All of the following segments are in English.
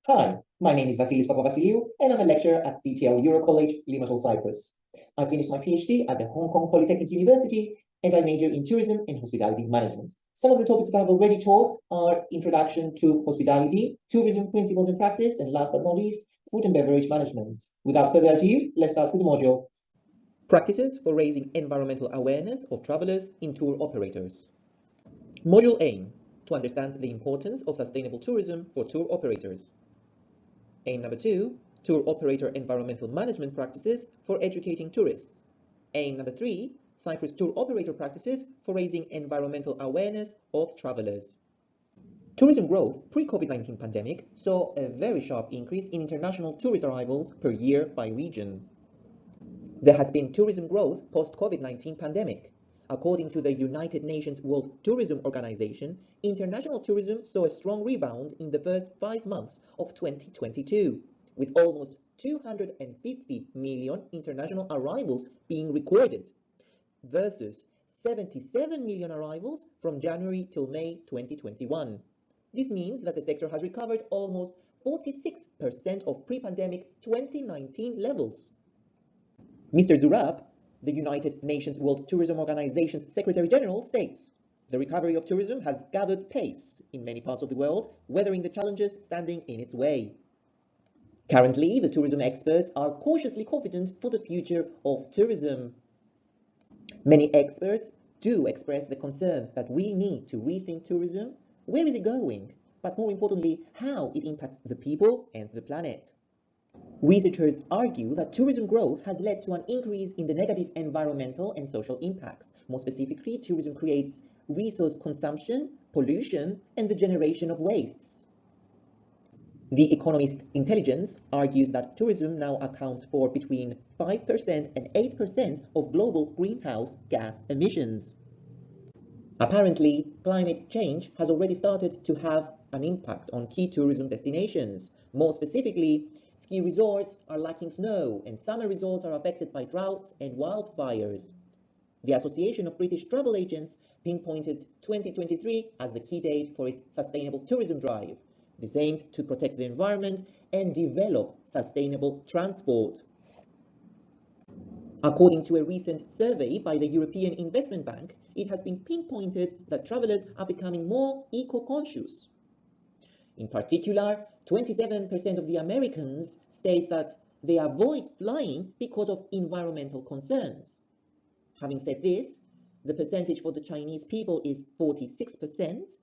Hi, my name is Vasilis Papavasiliou, and I'm a lecturer at CTL Euro College, Limassol, Cyprus. I finished my PhD at the Hong Kong Polytechnic University, and I majored in tourism and hospitality management. Some of the topics that I've already taught are Introduction to Hospitality, Tourism Principles and Practice, and last but not least, Food and Beverage Management. Without further ado, let's start with the module. Practices for raising environmental awareness of travelers in tour operators. Module aim: to understand the importance of sustainable tourism for tour operators. Aim number 2, tour operator environmental management practices for educating tourists. Aim number 3, Cyprus tour operator practices for raising environmental awareness of travelers. Tourism growth pre-COVID-19 pandemic saw a very sharp increase in international tourist arrivals per year by region. There has been tourism growth post-COVID-19 pandemic. According to the United Nations World Tourism Organization, international tourism saw a strong rebound in the first 5 months of 2022, with almost 250 million international arrivals being recorded, versus 77 million arrivals from January till May 2021. This means that the sector has recovered almost 46% of pre-pandemic 2019 levels. Mr. Zurab, the United Nations World Tourism Organization's Secretary General, states, "The recovery of tourism has gathered pace in many parts of the world, weathering the challenges standing in its way." Currently, the tourism experts are cautiously confident for the future of tourism. Many experts do express the concern that we need to rethink tourism. Where is it going? But more importantly, how it impacts the people and the planet. Researchers argue that tourism growth has led to an increase in the negative environmental and social impacts. More specifically, tourism creates resource consumption, pollution, and the generation of wastes. The Economist Intelligence argues that tourism now accounts for between 5% and 8% of global greenhouse gas emissions. Apparently, climate change has already started to have an impact on key tourism destinations. More specifically, ski resorts are lacking snow, and summer resorts are affected by droughts and wildfires. The Association of British Travel Agents pinpointed 2023 as the key date for its sustainable tourism drive, designed to protect the environment and develop sustainable transport. According to a recent survey by the European Investment Bank, it has been pinpointed that travelers are becoming more eco-conscious. In particular, 27% of the Americans state that they avoid flying because of environmental concerns. Having said this, the percentage for the Chinese people is 46%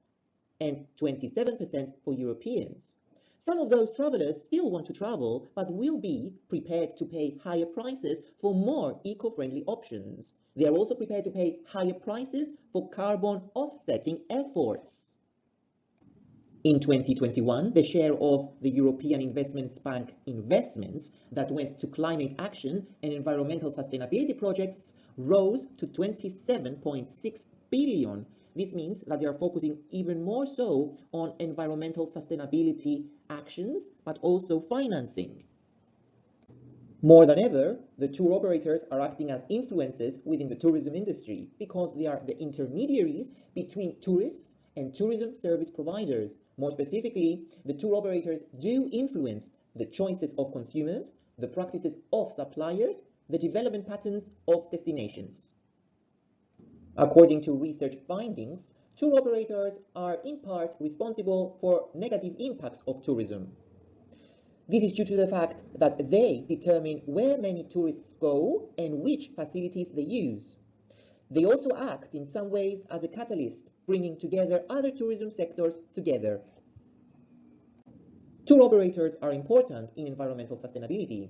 and 27% for Europeans. Some of those travelers still want to travel, but will be prepared to pay higher prices for more eco-friendly options. They are also prepared to pay higher prices for carbon offsetting efforts. In 2021, the share of the European Investment Bank investments that went to climate action and environmental sustainability projects rose to 27.6 billion. This means that they are focusing even more so on environmental sustainability actions, but also financing. More than ever, the tour operators are acting as influencers within the tourism industry because they are the intermediaries between tourists and tourism service providers. More specifically, the tour operators do influence the choices of consumers, the practices of suppliers, the development patterns of destinations. According to research findings, tour operators are in part responsible for negative impacts of tourism. This is due to the fact that they determine where many tourists go and which facilities they use. They also act in some ways as a catalyst, bringing together other tourism sectors together. Tour operators are important in environmental sustainability.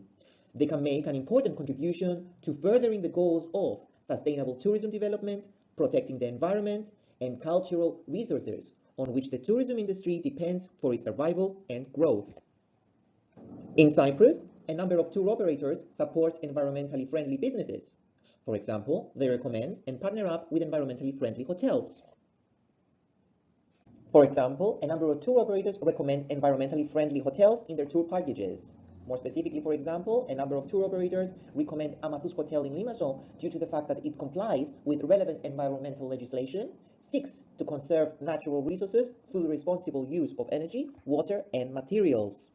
They can make an important contribution to furthering the goals of sustainable tourism development, protecting the environment, and cultural resources on which the tourism industry depends for its survival and growth. In Cyprus, a number of tour operators support environmentally friendly businesses. For example, they recommend and partner up with environmentally friendly hotels. For example, a number of tour operators recommend environmentally friendly hotels in their tour packages. More specifically, for example, a number of tour operators recommend Amathus Hotel in Limassol due to the fact that it complies with relevant environmental legislation, seeks to conserve natural resources through the responsible use of energy, water, and materials.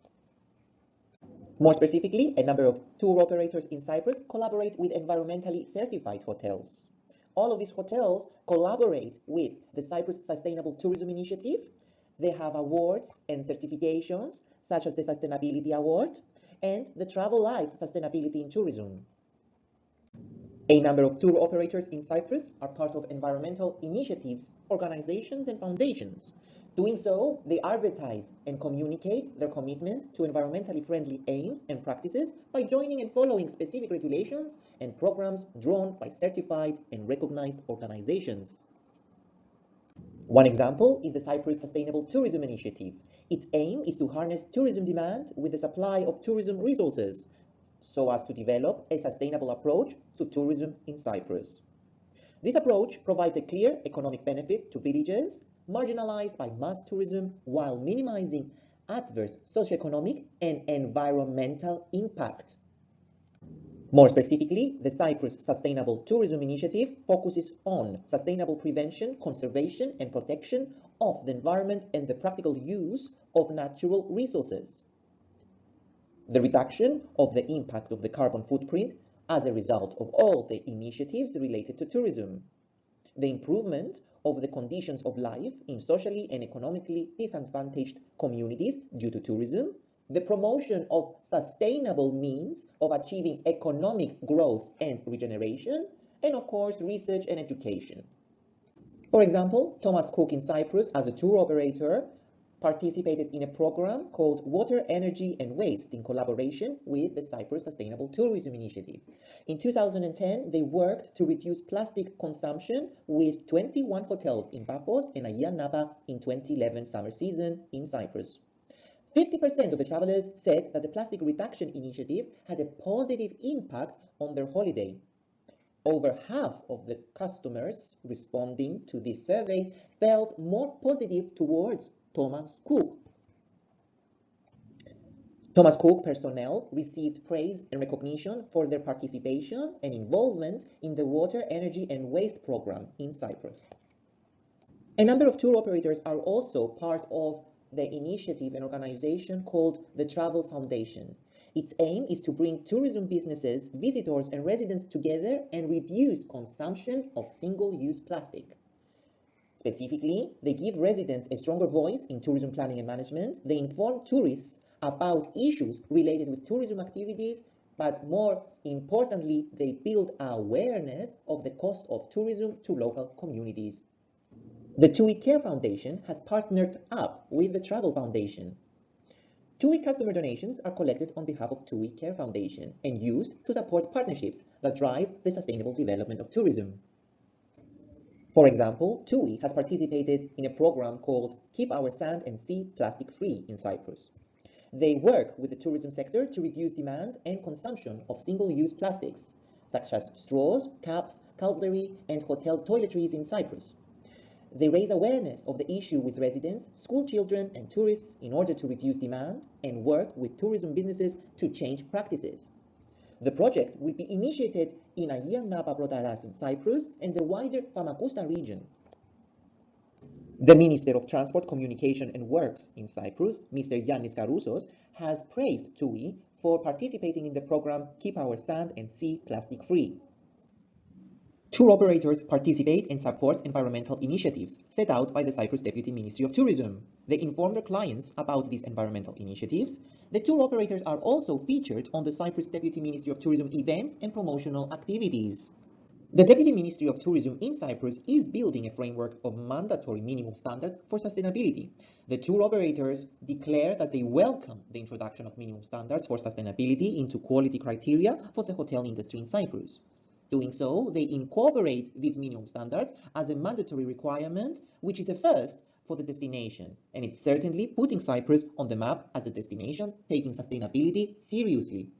More specifically, a number of tour operators in Cyprus collaborate with environmentally certified hotels. All of these hotels collaborate with the Cyprus Sustainable Tourism Initiative. They have awards and certifications, such as the Sustainability Award and the Travel Life Sustainability in Tourism. A number of tour operators in Cyprus are part of environmental initiatives, organizations, and foundations. Doing so, they advertise and communicate their commitment to environmentally friendly aims and practices by joining and following specific regulations and programs drawn by certified and recognized organizations. One example is the Cyprus Sustainable Tourism Initiative. Its aim is to harness tourism demand with the supply of tourism resources, so as to develop a sustainable approach to tourism in Cyprus. This approach provides a clear economic benefit to villages marginalized by mass tourism while minimizing adverse socioeconomic and environmental impact. More specifically, the Cyprus Sustainable Tourism Initiative focuses on sustainable prevention, conservation, and protection of the environment and the practical use of natural resources, the reduction of the impact of the carbon footprint as a result of all the initiatives related to tourism, the improvement of the conditions of life in socially and economically disadvantaged communities due to tourism, the promotion of sustainable means of achieving economic growth and regeneration, and of course, research and education. For example, Thomas Cook in Cyprus, as a tour operator, participated in a program called Water, Energy and Waste in collaboration with the Cyprus Sustainable Tourism Initiative. In 2010, they worked to reduce plastic consumption with 21 hotels in Paphos and Ayia Napa in 2011 summer season in Cyprus. 50% of the travelers said that the plastic reduction initiative had a positive impact on their holiday. Over half of the customers responding to this survey felt more positive towards Thomas Cook. Thomas Cook personnel received praise and recognition for their participation and involvement in the Water, Energy and Waste program in Cyprus. A number of tour operators are also part of the initiative and organization called the Travel Foundation. Its aim is to bring tourism businesses, visitors and residents together and reduce consumption of single-use plastic. Specifically, they give residents a stronger voice in tourism planning and management. They inform tourists about issues related with tourism activities, but more importantly, they build awareness of the cost of tourism to local communities. The TUI Care Foundation has partnered up with the Travel Foundation. TUI customer donations are collected on behalf of TUI Care Foundation and used to support partnerships that drive the sustainable development of tourism. For example, TUI has participated in a program called Keep Our Sand and Sea Plastic Free in Cyprus. They work with the tourism sector to reduce demand and consumption of single-use plastics, such as straws, cups, cutlery, and hotel toiletries in Cyprus. They raise awareness of the issue with residents, school children, and tourists in order to reduce demand and work with tourism businesses to change practices. The project will be initiated in Ayia Napa Protaras in Cyprus and the wider Famagusta region. The Minister of Transport, Communication and Works in Cyprus, Mr. Yannis Karoussos, has praised TUI for participating in the program Keep Our Sand and Sea Plastic Free. Tour operators participate and support environmental initiatives set out by the Cyprus Deputy Ministry of Tourism. They inform their clients about these environmental initiatives. The tour operators are also featured on the Cyprus Deputy Ministry of Tourism events and promotional activities. The Deputy Ministry of Tourism in Cyprus is building a framework of mandatory minimum standards for sustainability. The tour operators declare that they welcome the introduction of minimum standards for sustainability into quality criteria for the hotel industry in Cyprus. Doing so, they incorporate these minimum standards as a mandatory requirement, which is a first for the destination, and it's certainly putting Cyprus on the map as a destination taking sustainability seriously.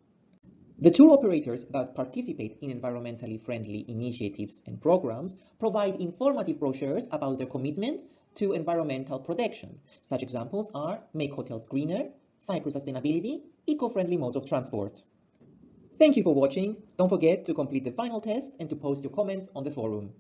The tour operators that participate in environmentally friendly initiatives and programs provide informative brochures about their commitment to environmental protection. Such examples are Make Hotels Greener, Cyprus Sustainability, Eco-Friendly Modes of Transport. Thank you for watching. Don't forget to complete the final test and to post your comments on the forum.